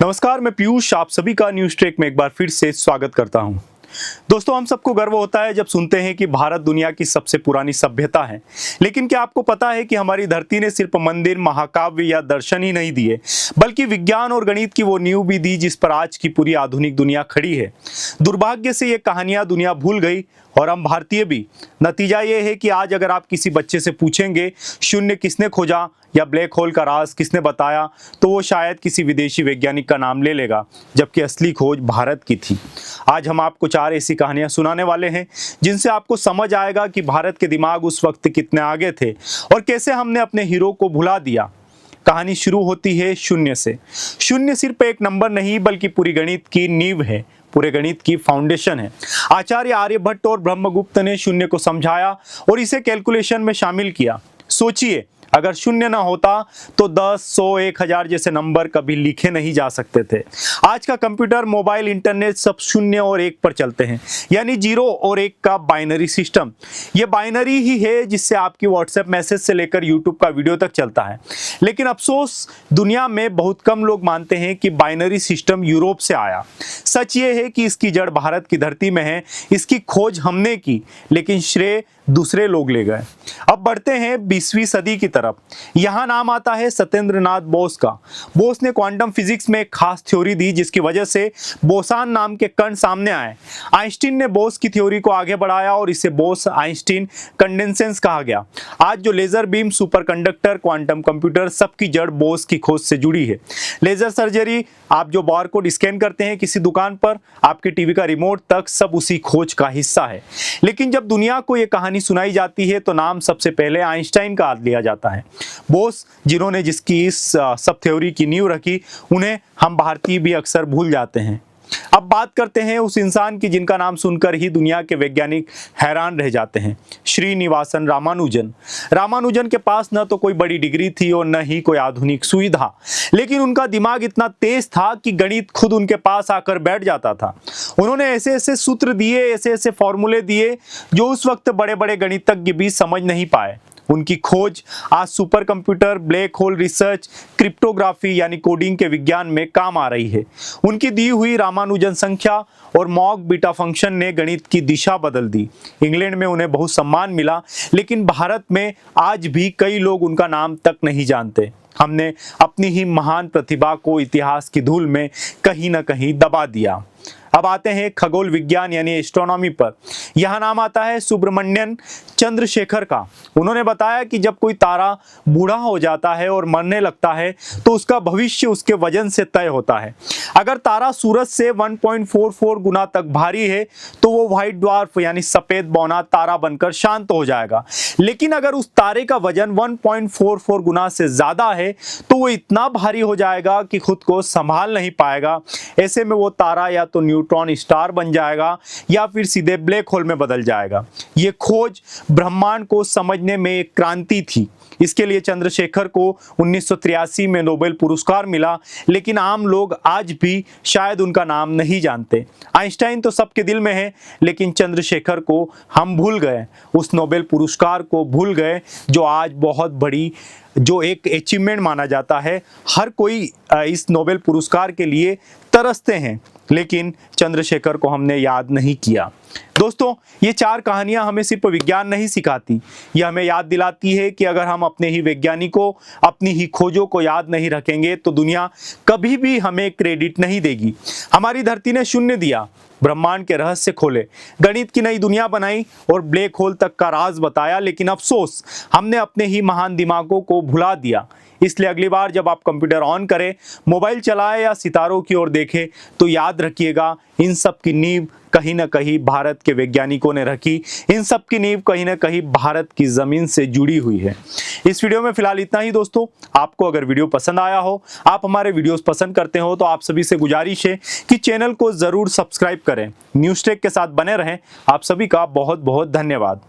नमस्कार, मैं पीयूष आप सभी का न्यूज ट्रैक में एक बार फिर से स्वागत करता हूं। दोस्तों, हम सबको गर्व होता है जब सुनते हैं कि भारत दुनिया की सबसे पुरानी सभ्यता है। लेकिन क्या आपको पता है कि हमारी धरती ने सिर्फ मंदिर, महाकाव्य या दर्शन ही नहीं दिए, बल्कि विज्ञान और गणित की वो नींव भी दी जिस पर आज की पूरी आधुनिक दुनिया खड़ी है। दुर्भाग्य से ये कहानियां दुनिया भूल गई और हम भारतीय भी। नतीजा ये है कि आज अगर आप किसी बच्चे से पूछेंगे शून्य किसने खोजा या ब्लैक होल का राज किसने बताया, तो वो शायद किसी विदेशी वैज्ञानिक का नाम ले लेगा, जबकि असली खोज भारत की थी। आज हम आपको 4 ऐसी कहानियां सुनाने वाले हैं जिनसे आपको समझ आएगा कि भारत के दिमाग उस वक्त कितने आगे थे और कैसे हमने अपने हीरो को भुला दिया। कहानी शुरू होती है शून्य से। शून्य सिर्फ एक नंबर नहीं बल्कि पूरी गणित की नींव है, पूरे गणित की फाउंडेशन है। आचार्य आर्यभट्ट और ब्रह्मगुप्त ने शून्य को समझाया और इसे कैलकुलेशन में शामिल किया। सोचिए, अगर शून्य ना होता तो 10, 100, 1000 जैसे नंबर कभी लिखे नहीं जा सकते थे। आज का कंप्यूटर, मोबाइल, इंटरनेट सब 0 और 1 पर चलते हैं, यानी 0 और 1 का बाइनरी सिस्टम। ये बाइनरी ही है जिससे आपकी व्हाट्सएप मैसेज से लेकर यूट्यूब का वीडियो तक चलता है। लेकिन अफसोस, दुनिया में बहुत कम लोग मानते हैं कि बाइनरी सिस्टम यूरोप से आया। सच ये है कि इसकी जड़ भारत की धरती में है। इसकी खोज हमने की, लेकिन श्रेय दूसरे लोग ले गए। अब बढ़ते हैं 20वीं सदी की तरफ। यहां नाम आता है सत्येंद्र नाथ बोस का। बोस ने क्वांटम फिजिक्स में एक खास थ्योरी दी जिसकी वजह से बोसान नाम के कण सामने आए। आइंस्टीन ने बोस की थ्योरी को आगे बढ़ाया और इसे बोस आइंस्टीन कंडेंसेंस कहा गया। आज जो laser beam, superconductor, quantum computer, सबकी जड़ बोस की खोज से जुड़ी है। लेजर सर्जरी, आप जो बारकोड स्कैन करते हैं किसी दुकान पर, आपके टीवी का रिमोट तक, सब उसी खोज का हिस्सा है। लेकिन जब दुनिया को यह कहानी सुनाई जाती है तो नाम सबसे पहले आइंस्टाइन का लिया जाता है। बोस, जिन्होंने जिसकी इस सब थ्योरी की नींव रखी, उन्हें हम भारतीय भी अक्सर भूल जाते हैं। अब बात करते हैं उस इंसान की जिनका नाम सुनकर ही दुनिया के वैज्ञानिक हैरान रह जाते हैं, श्रीनिवासन रामानुजन। रामानुजन के पास न तो कोई बड़ी डिग्री थी और न ही कोई आधुनिक सुविधा, लेकिन उनका दिमाग इतना तेज था कि गणित खुद उनके पास आकर बैठ जाता था। उन्होंने ऐसे ऐसे सूत्र दिए, ऐसे ऐसे फॉर्मूले दिए जो उस वक्त बड़े बड़े गणितज्ञ भी समझ नहीं पाए। उनकी खोज आज super computer, black hole research, cryptography यानी कोडिंग के विज्ञान में काम आ रही है। उनकी दी हुई रामानुजन संख्या और मॉक बीटा फंक्शन ने गणित की दिशा बदल दी। इंग्लैंड में उन्हें बहुत सम्मान मिला, लेकिन भारत में आज भी कई लोग उनका नाम तक नहीं जानते। हमने अपनी ही महान प्रतिभा को इतिहास की धूल में कहीं न कहीं दबा दिया। अब आते हैं खगोल विज्ञान यानी एस्ट्रोनॉमी पर। यह नाम आता है सुब्रमण्यन चंद्रशेखर का। उन्होंने बताया कि जब कोई तारा बूढ़ा हो जाता है और मरने लगता है तो उसका भविष्य उसके वजन से तय होता है। अगर तारा सूरज से 1.44 गुना तक भारी है तो वो व्हाइट ड्वार्फ यानी सफेद बौना तारा बनकर शांत हो जाएगा। लेकिन अगर उस तारे का वजन 1.44 गुना से ज्यादा है तो वो इतना भारी हो जाएगा कि खुद को संभाल नहीं पाएगा। ऐसे में वो तारा या तो न्यूट्रॉन स्टार बन जाएगा या फिर सीधे ब्लैक होल में बदल जाएगा। ये खोज ब्रह्मांड को समझने में एक क्रांति थी। इसके लिए चंद्रशेखर को 1983 में नोबेल पुरस्कार मिला, लेकिन आम लोग आज भी शायद उनका नाम नहीं जानते। आइंस्टाइन तो सबके दिल में है, लेकिन चंद्रशेखर को हम भूल गए। उस नोबेल पुरस्कार को भूल गए जो आज बहुत बड़ी, जो एक अचीवमेंट माना जाता है। हर कोई इस नोबेल पुरस्कार के लिए तरसते हैं, लेकिन चंद्रशेखर को हमने याद नहीं किया। दोस्तों, ये 4 कहानियां हमें सिर्फ विज्ञान नहीं सिखाती, ये हमें याद दिलाती है कि अगर हम अपने ही वैज्ञानिकों, अपनी ही खोजों को याद नहीं रखेंगे तो दुनिया कभी भी हमें क्रेडिट नहीं देगी। हमारी धरती ने शून्य दिया, ब्रह्मांड के रहस्य खोले, गणित की नई दुनिया बनाई और ब्लैक होल तक का राज बताया, लेकिन अफसोस, हमने अपने ही महान दिमागों को भुला दिया। इसलिए अगली बार जब आप कंप्यूटर ऑन करें, मोबाइल चलाएं या सितारों की ओर देखें, तो याद रखिएगा, इन सब की नींव कहीं ना कहीं भारत के वैज्ञानिकों ने रखी। इन सब की नींव कहीं ना कहीं भारत की जमीन से जुड़ी हुई है। इस वीडियो में फिलहाल इतना ही दोस्तों। आपको अगर वीडियो पसंद आया हो, आप हमारे वीडियोस पसंद करते हो, तो आप सभी से गुजारिश है कि चैनल को जरूर सब्सक्राइब करें, न्यूज ट्रैक के साथ बने रहें। आप सभी का बहुत बहुत धन्यवाद।